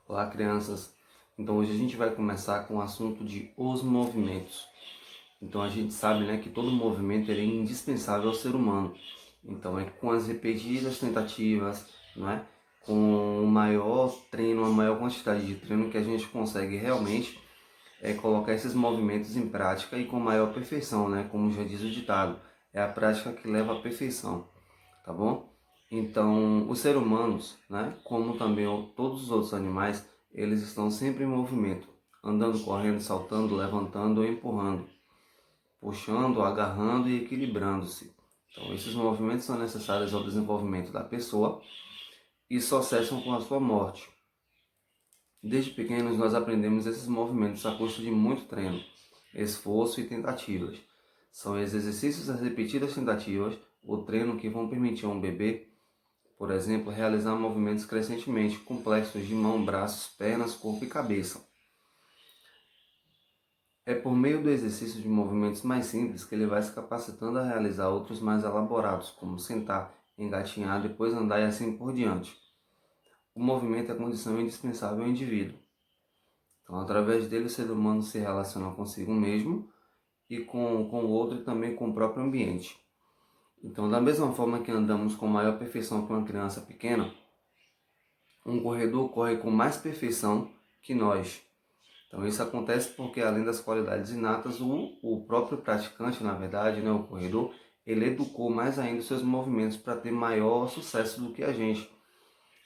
Olá, crianças. Então hoje a gente vai começar com o assunto de os movimentos. Então a gente sabe, né, que todo movimento ele é indispensável ao ser humano. Então é com as repetidas tentativas, não é? Com o maior treino, a maior quantidade de treino que a gente consegue realmente colocar esses movimentos em prática e com maior perfeição, né? Como já diz o ditado, é a prática que leva à perfeição, tá bom? Então, os seres humanos, né, como também todos os outros animais, eles estão sempre em movimento, andando, correndo, saltando, levantando ou empurrando, puxando, agarrando e equilibrando-se. Então, esses movimentos são necessários ao desenvolvimento da pessoa e só cessam com a sua morte. Desde pequenos, nós aprendemos esses movimentos a custo de muito treino, esforço e tentativas. São os exercícios das repetidas tentativas, o treino que vão permitir a um bebê, por exemplo, realizar movimentos crescentemente complexos de mão, braços, pernas, corpo e cabeça. É por meio do exercício de movimentos mais simples que ele vai se capacitando a realizar outros mais elaborados, como sentar, engatinhar, depois andar e assim por diante. O movimento é condição indispensável ao indivíduo. Então, através dele, o ser humano se relaciona consigo mesmo e com o outro e também com o próprio ambiente. Então, da mesma forma que andamos com maior perfeição que uma criança pequena, um corredor corre com mais perfeição que nós. Então isso acontece porque além das qualidades inatas, o próprio praticante, na verdade, né, o corredor, ele educou mais ainda os seus movimentos para ter maior sucesso do que a gente.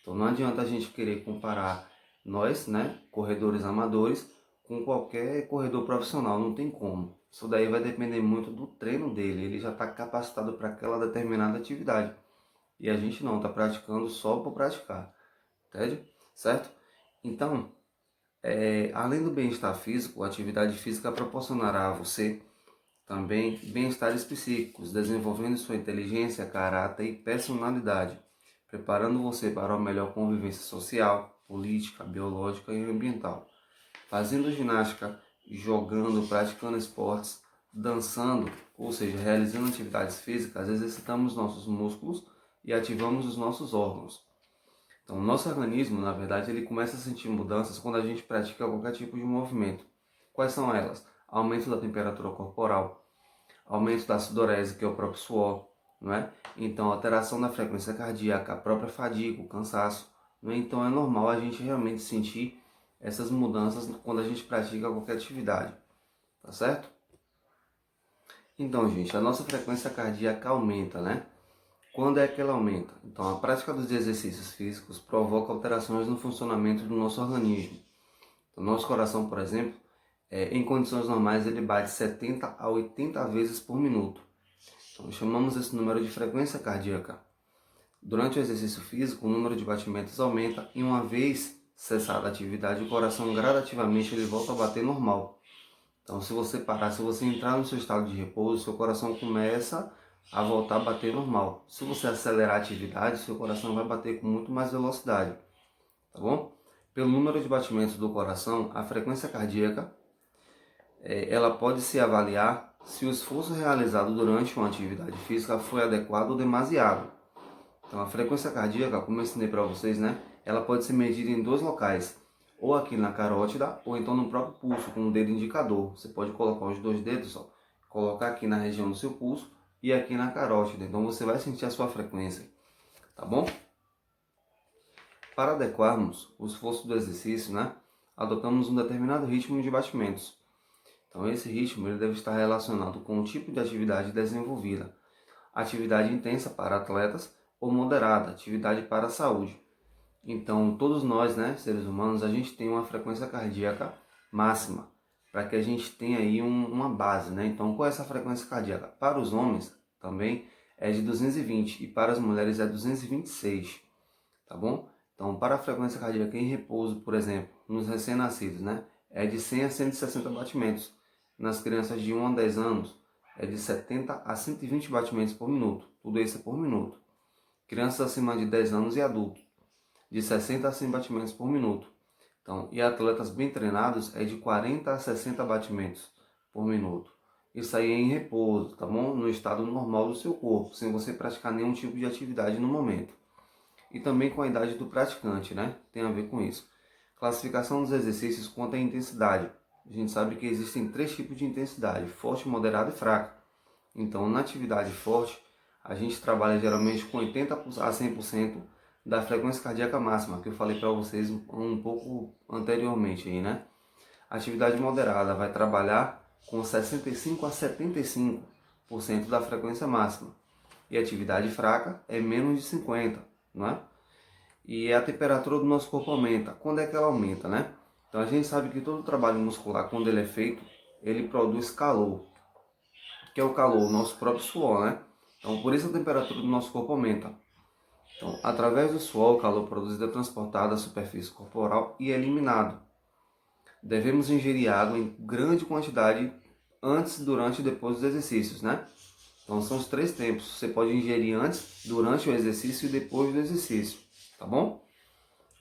Então não adianta a gente querer comparar nós, né, corredores amadores, com qualquer corredor profissional, não tem como. Isso daí vai depender muito do treino dele, ele já está capacitado para aquela determinada atividade. E a gente não, está praticando só por praticar, entende? Certo? Então, além do bem-estar físico, a atividade física proporcionará a você também bem-estares psíquicos, desenvolvendo sua inteligência, caráter e personalidade, preparando você para uma melhor convivência social, política, biológica e ambiental. Fazendo ginástica, jogando, praticando esportes, dançando, ou seja, realizando atividades físicas, exercitamos nossos músculos e ativamos os nossos órgãos. Então, o nosso organismo, na verdade, ele começa a sentir mudanças quando a gente pratica qualquer tipo de movimento. Quais são elas? Aumento da temperatura corporal, aumento da sudorese, que é o próprio suor, não é? Então, alteração da frequência cardíaca, a própria fadiga, o cansaço, não é? Então, é normal a gente realmente sentir essas mudanças quando a gente pratica qualquer atividade, tá certo? Então, gente, a nossa frequência cardíaca aumenta, né? Quando é que ela aumenta? Então, a prática dos exercícios físicos provoca alterações no funcionamento do nosso organismo. O nosso coração, por exemplo, em condições normais ele bate 70 a 80 vezes por minuto. Então, chamamos esse número de frequência cardíaca. Durante o exercício físico, o número de batimentos aumenta e uma vez cessada a atividade, o coração gradativamente ele volta a bater normal. Então, se você parar, se você entrar no seu estado de repouso, seu coração começa a voltar a bater normal. Se você acelerar a atividade, seu coração vai bater com muito mais velocidade, tá bom? Pelo número de batimentos do coração, a frequência cardíaca, ela pode se avaliar se o esforço realizado durante uma atividade física foi adequado ou demasiado. Então, a frequência cardíaca, como eu ensinei para vocês, né, ela pode ser medida em dois locais, ou aqui na carótida, ou então no próprio pulso, com o dedo indicador. Você pode colocar os dois dedos, ó, colocar aqui na região do seu pulso e aqui na carótida. Então, você vai sentir a sua frequência, tá bom? Para adequarmos o esforço do exercício, né, adotamos um determinado ritmo de batimentos. Então, esse ritmo ele deve estar relacionado com o tipo de atividade desenvolvida. Atividade intensa para atletas ou moderada, atividade para a saúde. Então, todos nós, né, seres humanos, a gente tem uma frequência cardíaca máxima, para que a gente tenha aí uma base, né? Então, qual é essa frequência cardíaca? Para os homens, também, é de 220 e para as mulheres é 226, tá bom? Então, para a frequência cardíaca em repouso, por exemplo, nos recém-nascidos, né, é de 100 a 160 batimentos. Nas crianças de 1 a 10 anos, é de 70 a 120 batimentos por minuto. Tudo isso é por minuto. Crianças acima de 10 anos e adultos, de 60 a 100 batimentos por minuto. Então, e atletas bem treinados é de 40 a 60 batimentos por minuto. Isso aí é em repouso, tá bom? No estado normal do seu corpo, sem você praticar nenhum tipo de atividade no momento. E também com a idade do praticante, né? Tem a ver com isso. Classificação dos exercícios quanto à intensidade. A gente sabe que existem 3 tipos de intensidade: forte, moderada e fraca. Então, na atividade forte, a gente trabalha geralmente com 80 a 100% da frequência cardíaca máxima, que eu falei para vocês um pouco anteriormente aí, né? A atividade moderada vai trabalhar com 65 a 75% da frequência máxima. E a atividade fraca é menos de 50, não é? E a temperatura do nosso corpo aumenta. Quando é que ela aumenta, né? Então a gente sabe que todo trabalho muscular, quando ele é feito, ele produz calor, que é o calor, o nosso próprio suor, né? Então por isso a temperatura do nosso corpo aumenta. Então, através do suor, o calor produzido é transportado à superfície corporal e eliminado. Devemos ingerir água em grande quantidade antes, durante e depois dos exercícios, né? Então são os 3 tempos. Você pode ingerir antes, durante o exercício e depois do exercício, tá bom?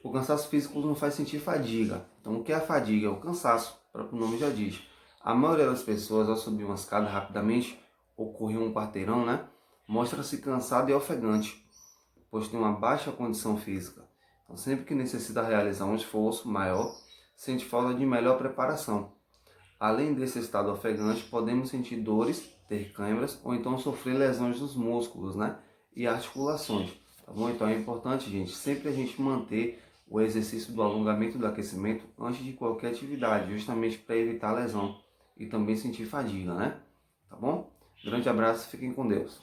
O cansaço físico não faz sentir fadiga. Então o que é a fadiga? É o cansaço, o próprio nome já diz. A maioria das pessoas, ao subir uma escada rapidamente, ou correr um quarteirão, né? Mostra-se cansado e ofegante, pois tem uma baixa condição física. Então sempre que necessita realizar um esforço maior, sente falta de melhor preparação. Além desse estado ofegante, podemos sentir dores, ter câimbras ou então sofrer lesões dos músculos, né? E articulações, tá bom? Então é importante, gente, sempre a gente manter o exercício do alongamento e do aquecimento antes de qualquer atividade, justamente para evitar lesão e também sentir fadiga, né? Tá bom? Grande abraço, fiquem com Deus.